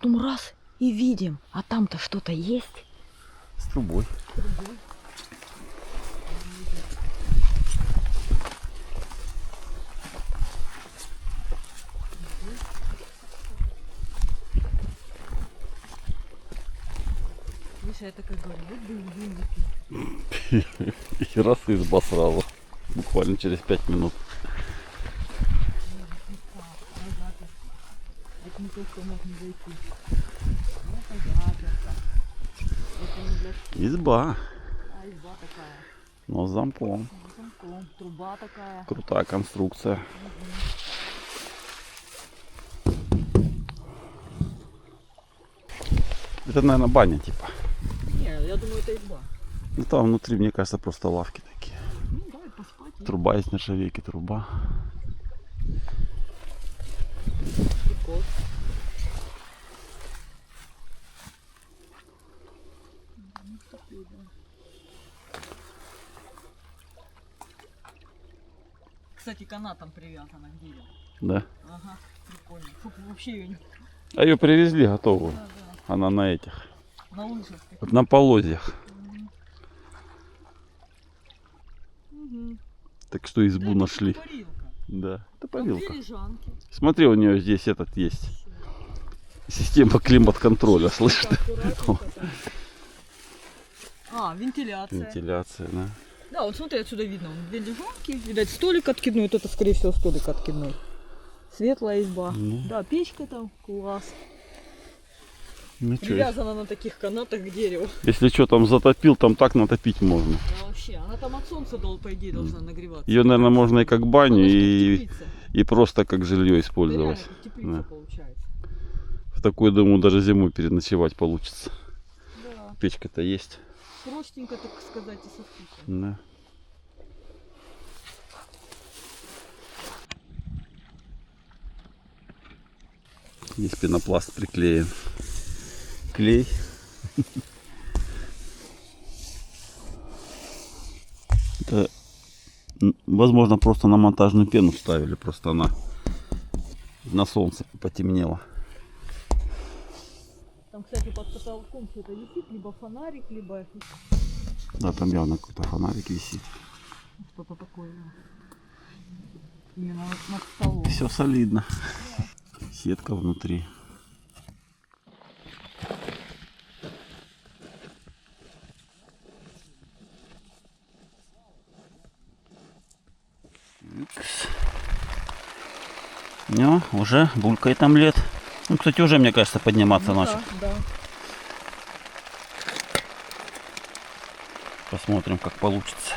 потом раз и видим, а там-то что-то есть. С трубой. Видишь, я такая говорю, вот бы винники. И раз изба сразу. Буквально через 5 минут. Это не то, что можно зайти. Это заперто. Это не для... Изба. А изба такая. Но с замком. С замком. Труба такая. Крутая конструкция. Это, наверное, баня типа. Не, я думаю, это изба. Ну там внутри, мне кажется, просто лавки такие. Ну, давай поспать. Труба из нержавейки, труба. И кот. Кстати, канатом привязана к дереву. Да. Ага, прикольно. Фу, вообще ее не... А ее привезли готовую. Да, да. Она на этих. На лыжах. Вот на полозьях. Угу. Так что избу нашли. Парилка. Да. Это Там две парилка. лежанки. Смотри, у нее здесь этот есть. Система климат-контроля, слышишь? Так, аккуратненько так. А, вентиляция. Вентиляция, да. Да, вот смотри, отсюда видно. Вон две лежанки. Видать, столик откидной. Вот это, скорее всего, столик откидной. Светлая изба. Ну. Да, печка там. Класс. Ну, чё, Привязана на таких канатах к дереву. если что там затопил, там так натопить можно. Да, вообще. Она там от солнца, по идее, должна нагреваться. Ее, наверное, можно и как баню, Она ж как и теплица. просто как жилье Да, использовать. реально, как теплица Да. получается. В такой, думаю, даже зимой переночевать получится. Да. Печка-то есть. Простенько, так сказать, и со вкусом. Да. Здесь пенопласт приклеен. Клей. Это, возможно, просто на монтажную пену ставили. Просто она на солнце потемнела. Там, кстати, под потолком что-то висит, либо фонарик, либо Да, там явно какой-то фонарик висит. что-то такое. Именно над столом. Все солидно. Сетка внутри. Ну, уже булькает омлет. Ну, кстати, уже, мне кажется, подниматься Ну, начал. да, да. Посмотрим, как получится.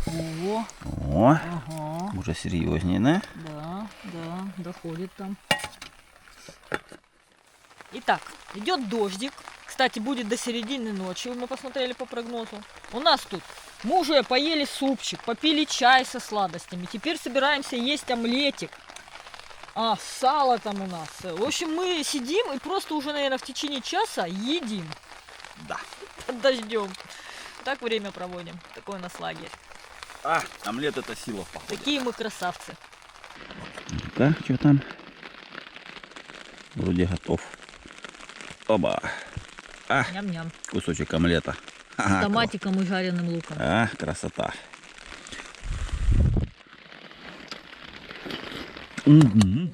Ого, О, ага, уже серьезнее, да? да, да, доходит там. Итак, идет дождик. Кстати, будет до середины ночи, мы посмотрели по прогнозу. У нас тут мы уже поели супчик, попили чай со сладостями. Теперь собираемся есть омлетик. А, сало там у нас. В общем, мы сидим и просто уже, наверное, в течение часа едим. Да. Под дождем. Так время проводим. Такой у нас лагерь. А, омлет это сила, походу. Такие мы красавцы. Так, что там? Вроде готов. Оба. А, Ням-ням. кусочек омлета. С томатиком и жареным луком. А, красота. Угу.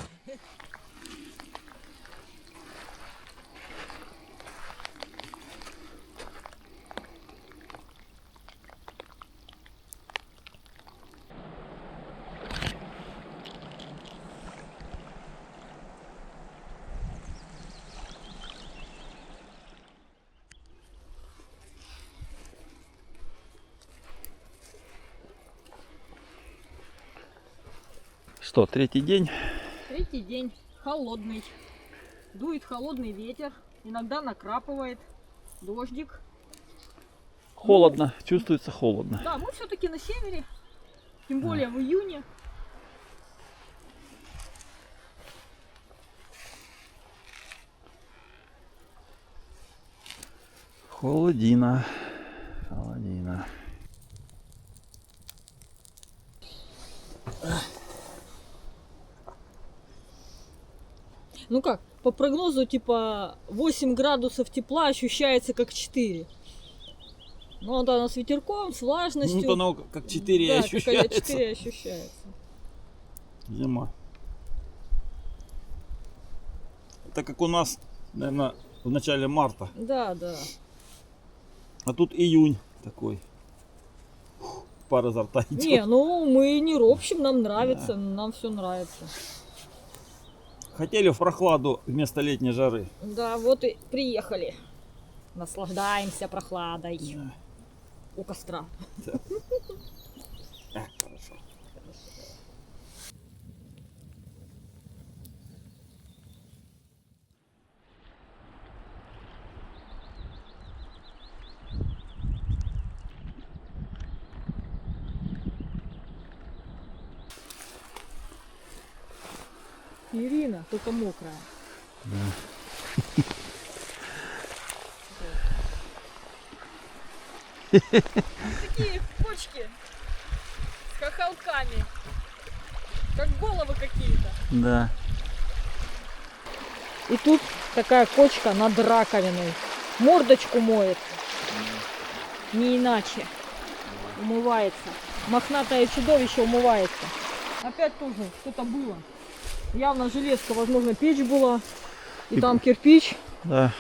Что, третий день? Третий день. Холодный. Дует холодный ветер. Иногда накрапывает. Дождик. Холодно, чувствуется холодно. Да, мы все-таки на севере, тем более в июне. Холодина. Холодина. Ну как, по прогнозу типа 8 градусов тепла ощущается как 4. Ну да, она с ветерком, с влажностью. Ну, оно как 4 да, ощущается. как 4 ощущается. Зима. Так как у нас, наверное, в начале марта. Да, да. А тут июнь такой. Пара изо рта идет. Не, ну мы не ропщим, нам нравится, нам все нравится. Хотели в прохладу вместо летней жары. Да, вот и приехали. Наслаждаемся прохладой. Да. У костра. Хорошо. Ирина, только мокрая. Такие почки с хохолками. Как головы какие-то. Да. И тут такая кочка над раковиной. Мордочку моет. Не иначе. Умывается. Мохнатое чудовище умывается. Опять тоже что-то было. Явно железка, возможно, печь была. И там кирпич. Да.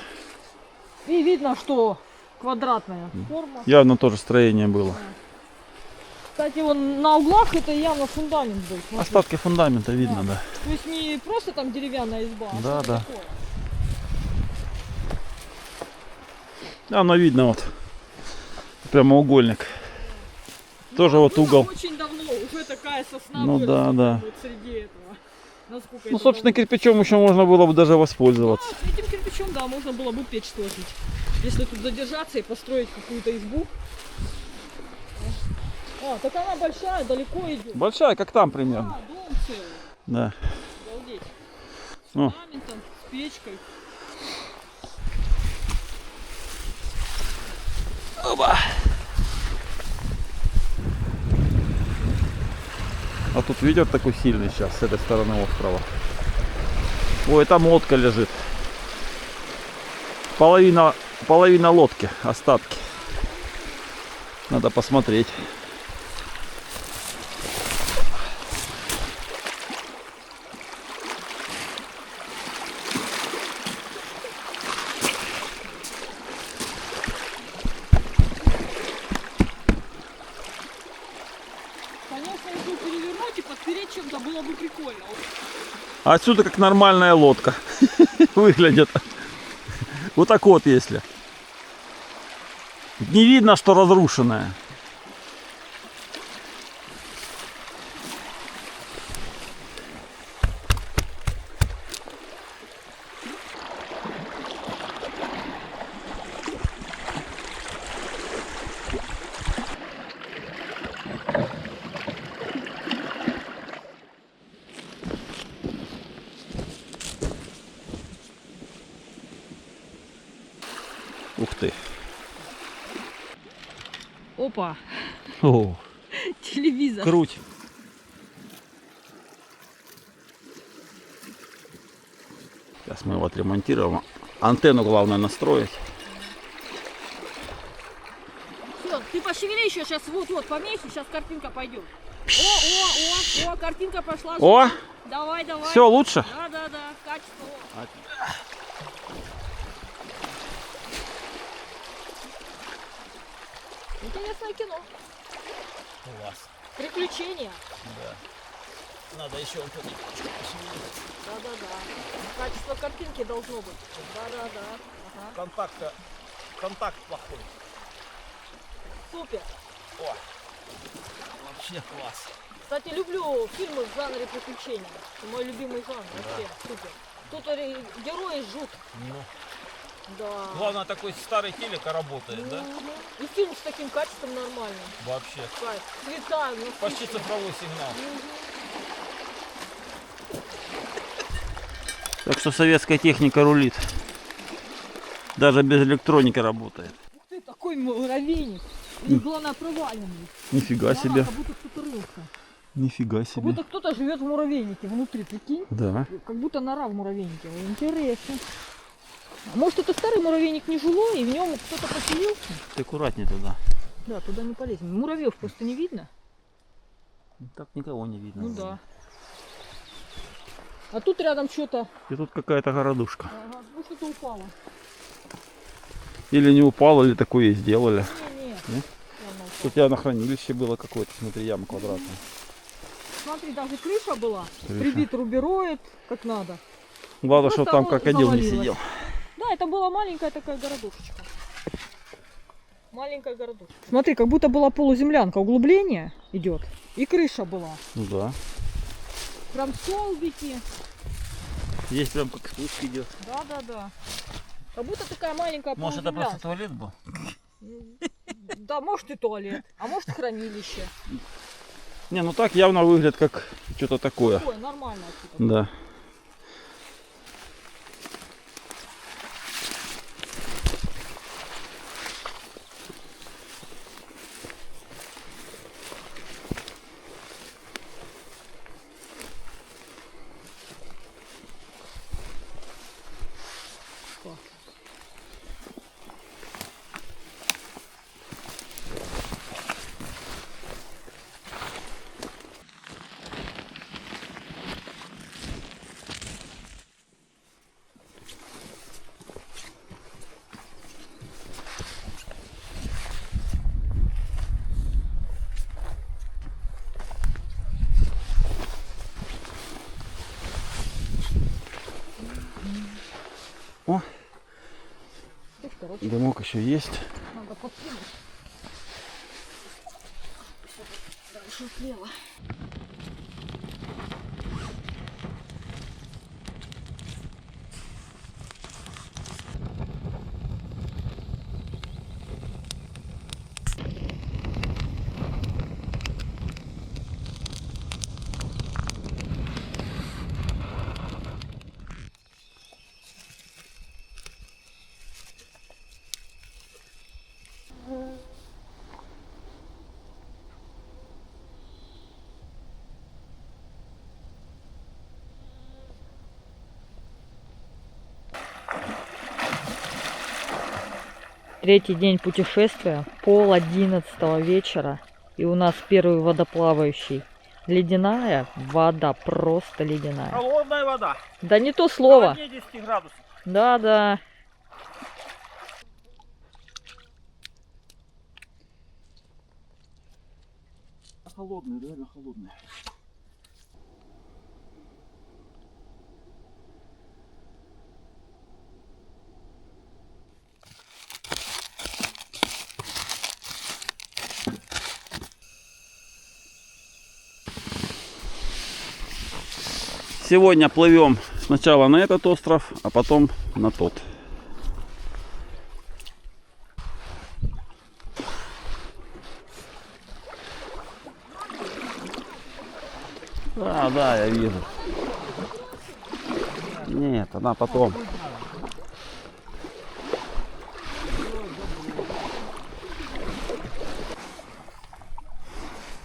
И видно, что квадратная форма. Явно тоже строение было. Кстати, вон на углах это явно фундамент был. Смотри. Остатки фундамента видно, да. То есть не просто там деревянная изба, а Да, что-то да. такое. Оно видно вот. Прямоугольник. Тоже вот Было угол. очень давно, уже такая сосна Ну выросла, да, да. вот среди этого. Насколько Ну, это собственно, давно. кирпичом еще можно было бы даже воспользоваться. Да, с этим кирпичом, да, можно было бы печь сложить. Если тут задержаться и построить какую-то избу. А, так она большая, далеко идет. Большая, как там примерно. А, дом целый. Да. Обалдеть. С О. фундаментом, с печкой. Оба. А тут ветер такой сильный сейчас с этой стороны острова. Ой, там лодка лежит. Половина лодки, остатки. Надо посмотреть. Конечно, если перевернуть и подпереть чем-то, было бы прикольно. А отсюда как нормальная лодка выглядит. Вот так вот, если. Не видно, что разрушенная. Ух ты. Опа, О, телевизор. круть. Сейчас мы его отремонтируем. Антенну главное настроить. Всё, ты пошевели еще, сейчас вот-вот помехи, сейчас картинка пойдет. О, картинка пошла. О, Давай, давай. все лучше. Да, качество. Интересное кино. Класс. Приключения. Да. Надо еще вот это. Да. Качество картинки должно быть. Да. Ага. Контакт плохой. Супер. О, вообще класс. Кстати, люблю фильмы в жанре приключений. Это мой любимый жанр. Вообще супер. Тут герои жут. Ну, Да. Главное, такой старый телек работает, да? И фильм с таким качеством нормально. Вообще. Кайф. Цвета. Ну, Почти цифровой сигнал. Так что советская техника рулит. Даже без электроники работает. Ух ты, такой муравейник. И главное проваленный. Нифига Да, себе. как будто кто-то рылся. Нифига Как себе. будто кто-то живет в муравейнике внутри, прикинь. Да. Как будто нора в муравейнике. Интересно. А может это старый муравейник не жилой, и в нем кто-то поселился? Ты аккуратнее туда. Да, туда не полезем. Муравьев просто не видно. Так никого не видно. Ну да. А тут рядом что-то. И тут какая-то городушка. Ага, ну что-то упало. Или не упало, или такое и сделали. Не. Нет? Ладно, упало. Тут у тебя на хранилище было какое-то, смотри, яма квадратная. Смотри, даже крыша была. Крыша. Прибит рубероид, как надо. Главное, Просто что там оно крокодил не завалилось. сидел. Да, это была маленькая такая городушечка. Маленькая городушка. Смотри, как будто была полуземлянка. Углубление идет. И крыша была. Ну да. Прям столбики. Здесь прям как спуск идет. Да. Как будто такая маленькая Может, это полуземлянка. просто туалет был? Да, может и туалет, а может хранилище. Не, ну так явно выглядит как что-то такое. Такое нормально. Типа. Да. О, Слушай, короче, дымок еще есть. надо подкинуть. Дальше слева. Третий день путешествия, 10:30 вечера, и у нас первый водоплавающий. Ледяная вода, просто ледяная. Холодная вода. Да не то слово. 10 градусов. Да. Холодная, реально холодная. Сегодня плывем сначала на этот остров, а потом на тот. Да, я вижу. Нет, она потом.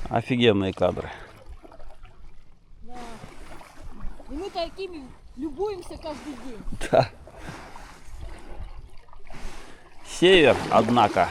Офигенные кадры. И мы такими любуемся каждый день. Да. Север, однако.